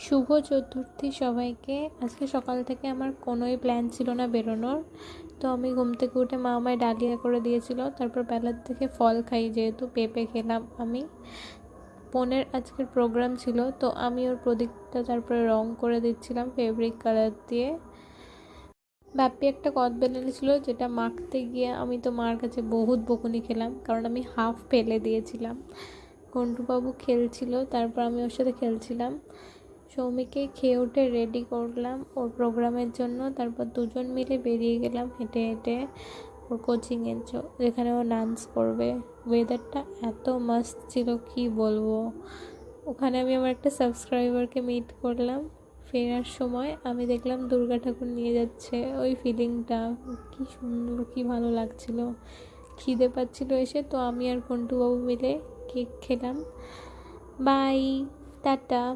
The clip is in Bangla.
শুভ চতুর্থী সবাইকে। আজকে সকাল থেকে আমার কোনোই প্ল্যান ছিল না বেরোনোর। তো আমি ঘুম থেকে উঠে মা আমায় ডালিয়া করে দিয়েছিল, তারপর বেলার থেকে ফল খাই, যেহেতু পেঁপে খেলাম আমি। বোনের আজকের প্রোগ্রাম ছিল, তো আমি ওর প্রদীপটা তারপরে রং করে দিচ্ছিলাম ফেব্রিক কালার দিয়ে। বাপ্পি একটা কদবেল এনেছিল, যেটা মাখতে গিয়ে আমি তো মার কাছে বহুত বকুনি খেলাম, কারণ আমি হাফ ফেলে দিয়েছিলাম। ঘন্টুবাবু খেলছিল, তারপর আমি ওর সাথে খেলছিলাম। সৌমিকে খেয়ে উঠে রেডি করলাম ওর প্রোগ্রামের জন্য, তারপর দুজন মিলে বেরিয়ে গেলাম হেঁটে হেঁটে ওর কোচিংয়ের যেখানে ও ডান্স করবে। ওয়েদারটা এত মাস্ত ছিল, কি বলবো। ওখানে আমি আমার একটা সাবস্ক্রাইবারকে মিট করলাম। ফেরার সময় আমি দেখলাম দুর্গা ঠাকুর নিয়ে যাচ্ছে। ওই ফিলিংটা কি সুন্দর, কি ভালো লাগছিল। খিদে পাচ্ছিল এসে, তো আমি আর ঘন্টুবাবু মিলে কেক খেলাম। Bye, tata.